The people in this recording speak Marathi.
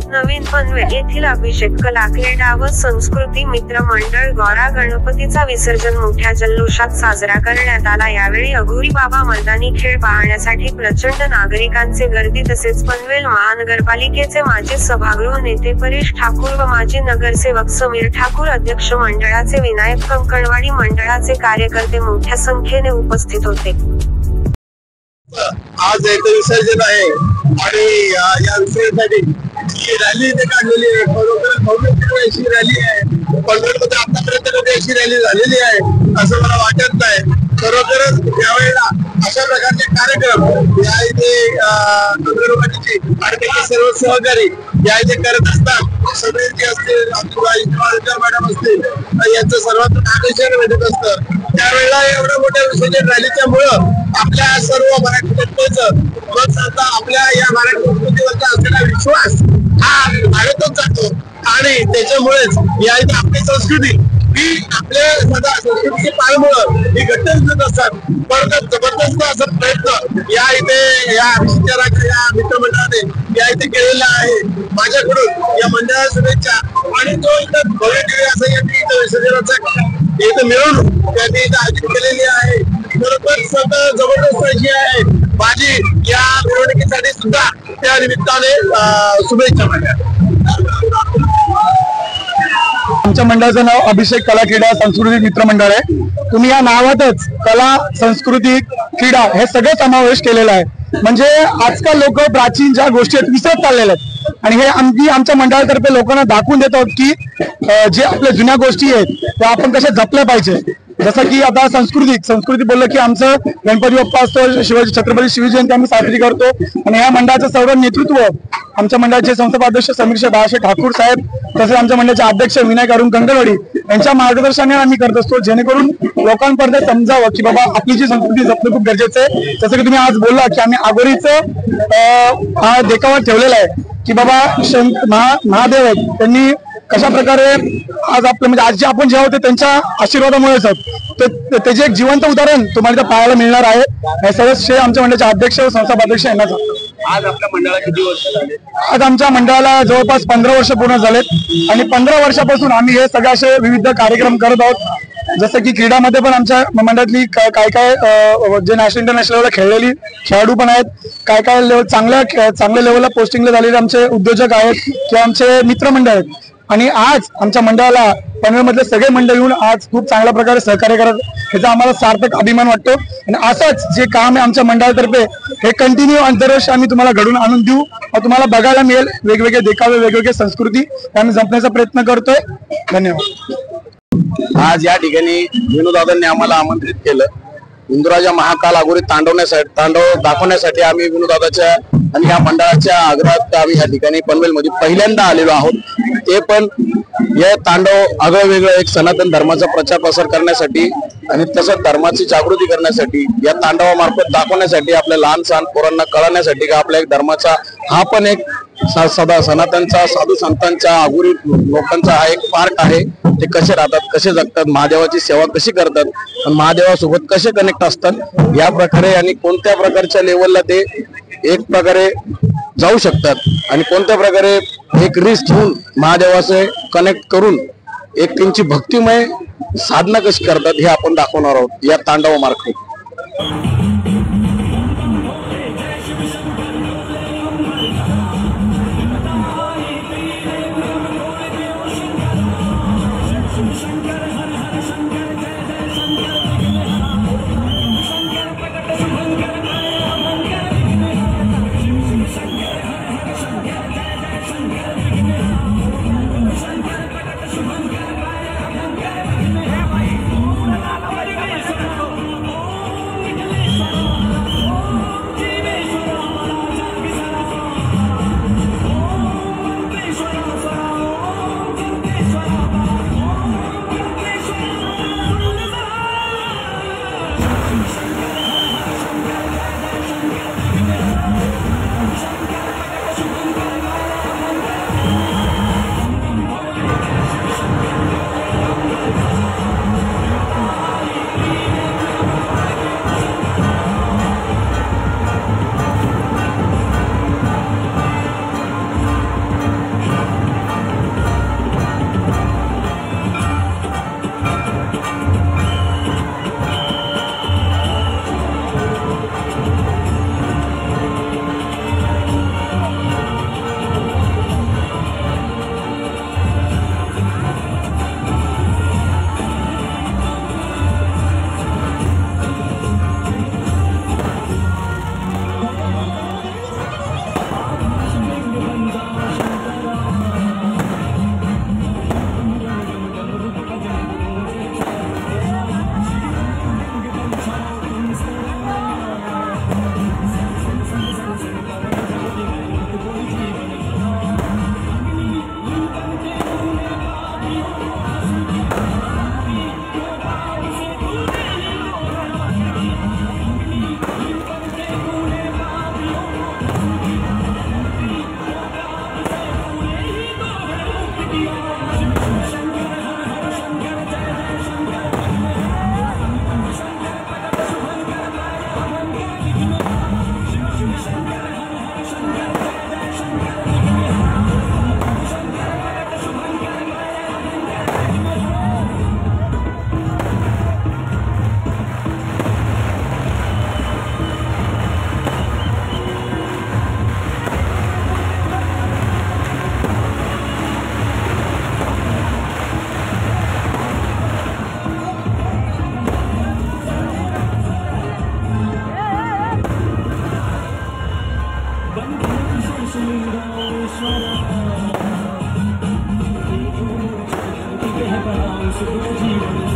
नवीन पनवेल येथील अभिषेक कला क्रीडा व संस्कृती मित्र मंडळ गौरा गणपतीचा विसर्जन मोठ्या जल्लोषात साजरा करण्यात आला। यावेळी अघोरी बाबा मैदानी खेळ पाहण्यासाठी प्रचंड नागरिकांचे गर्दी। तसेच पनवेल महानगरपालिकेचे माजी सभागृह नेते परेश ठाकूर व माजी नगरसेवक समीर ठाकूर, अध्यक्ष मंडळाचे विनायक कंकणवाडी, मंडळाचे कार्यकर्ते मोठ्या संख्येने उपस्थित होते। आज एक विसर्जन आहे आणि या विसर्जनासाठी ही रॅली इथे काढलेली आहे। खरोखर भव्य अशी रॅली आहे। पनवेलमध्ये आतापर्यंत कधी अशी रॅली झालेली आहे असं मला वाटत नाही। खरोखरच यावेळेला अशा प्रकारचे कार्यक्रम या इथे नगरपालिकेची आणि त्याचे सर्व सहकारी या इथे करत असतात। सगळे जे असतील मॅडम असतील यांचं सर्वात आकर्षण भेटत असतं। त्यावेळेला एवढ्या मोठ्या विसर्जन रॅलीच्या मुळे आपल्या सर्व मराठी जनतेचं आपल्या या मराठी संस्कृतीवरचा असलेला विश्वास हा वाढतच जातो आणि त्याच्यामुळेच या इथे आपली संस्कृती ही आपल्या संस्कृतीची पाळमुळं ही घट्टच देत असतात। परत जबरदस्त असा प्रयत्न या इथे या या मित्रमंडळाने या इथे केलेला आहे। माझ्याकडून या मंडळाला शुभेच्छा आणि जो इथं भव्य असं यांनी इथं विसर्जनाचा इथं मिळवणूक त्यांनी इथं आयोजित केलेली आहे। खरोखर जबरदस्त अशी आहे। माझी या मिरवणुकीसाठी सुद्धा त्या निमित्ताने शुभेच्छा माझ्या। आमच्या मंडळाचं नाव अभिषेक कला क्रीडा सांस्कृतिक मित्र मंडळ आहे। तुम्ही या नावातच कला, संस्कृती, क्रीडा हे सगळं समावेश केलेला आहे। म्हणजे आजकाल लोक प्राचीन ज्या गोष्टी आहेत विसरत चाललेल्या आहेत आणि हे आमच्या मंडळातर्फे लोकांना दाखवून देत आहोत की जे आपल्या जुन्या गोष्टी आहेत त्या आपण कशा जपल्या पाहिजे। जसं की आता संस्कृती बोललं की आमचं गणपती बाप्पा असतो, छत्रपती शिवाजी जयंती आम्ही साजरी करतो आणि या मंडळाचं सर्व नेतृत्व आमच्या मंडळाचे संस्थापक समीर बाळासाहेब ठाकूर साहेब, तसेच आमच्या मंडळाचे अध्यक्ष विनायक कंकणवाडी यांच्या मार्गदर्शनाने आम्ही करत असतो, जेणेकरून लोकांपर्यंत समजावं की बाबा आपली जी संस्कृती जपणं खूप गरजेचं आहे। जसं की तुम्ही आज बोलला की आम्ही आगोरीचं हा देखावा ठेवलेला आहे की बाबा महादेव आहेत त्यांनी कशा प्रकारे आज आपलं म्हणजे आज जे आपण जे होते त्यांच्या आशीर्वादामुळेच तर त्याचे एक जिवंत उदाहरण तुम्हाला इथं पाहायला मिळणार आहे। हे सर्व श्रेय आमच्या मंडळाचे अध्यक्ष व संस्थापक यांना जातं। आज आपल्या मंडळाला किती वर्ष झाले? आज आमच्या मंडळाला जवळपास 15 वर्ष पूर्ण झालेत आणि 15 वर्षापासून आम्ही हे सगळे असे विविध कार्यक्रम करत आहोत। जसं की क्रीडामध्ये पण आमच्या मंडळातली काय जे नॅशनल इंटरनॅशनल लेवलला खेळलेली खेळाडू पण आहेत, काय लेवल चांगल्या लेवलला पोस्टिंगला झालेले आमचे उद्योजक आहेत किंवा आमचे मित्रमंडळ आहेत। आणि आज आमच्या मंडळाला पनवेलमधले सगळे मंडळ येऊन आज खूप चांगल्या प्रकारे सहकार्य करत, ह्याचा आम्हाला सार्थक अभिमान वाटतो आणि असंच जे काम आहे आमच्या मंडळातर्फे हे कंटिन्यू दरवर्षी आम्ही तुम्हाला घडून आणून देऊ व तुम्हाला बघायला मिळेल वेगवेगळे देखावे, वेगवेगळे संस्कृती आम्ही जपण्याचा प्रयत्न करतोय। धन्यवाद। आज या ठिकाणी विनोदादांनी आम्हाला आमंत्रित केलं। इंदुराजा महाकाल अघोरी तांडव दाखवण्यासाठी आम्ही विनोदादाच्या आणि या मंडळाच्या आग्रहात आम्ही या ठिकाणी पनवेलमध्ये पहिल्यांदा आलेलो आहोत। ते पण हे तांडव आगळं वेगळं एक सनातन धर्माचा प्रचार प्रसार करण्यासाठी आणि तसंच धर्माची जागृती करण्यासाठी, या तांडवामार्फत दाखवण्यासाठी, आपल्या लहान सहान पोरांना कळण्यासाठी का आपल्या एक धर्माचा हा पण एक सदा सनातनचा, साधू संतांचा, आगोरी लोकांचा हा एक पार्ट आहे। ते कसे राहतात, कसे जगतात, महादेवाची सेवा कशी करतात, महादेवासोबत कसे कनेक्ट असतात, या प्रकारे आणि कोणत्या प्रकारच्या लेवलला ते एक प्रकारे जाऊ शकतात आणि कोणत्या प्रकारे एक रिस्क घेऊन महादेवाचे कनेक्ट करून एक त्यांची भक्तिमय साधना कशी करतात हे आपण दाखवणार आहोत या तांडवामार्फत। सुकृती जी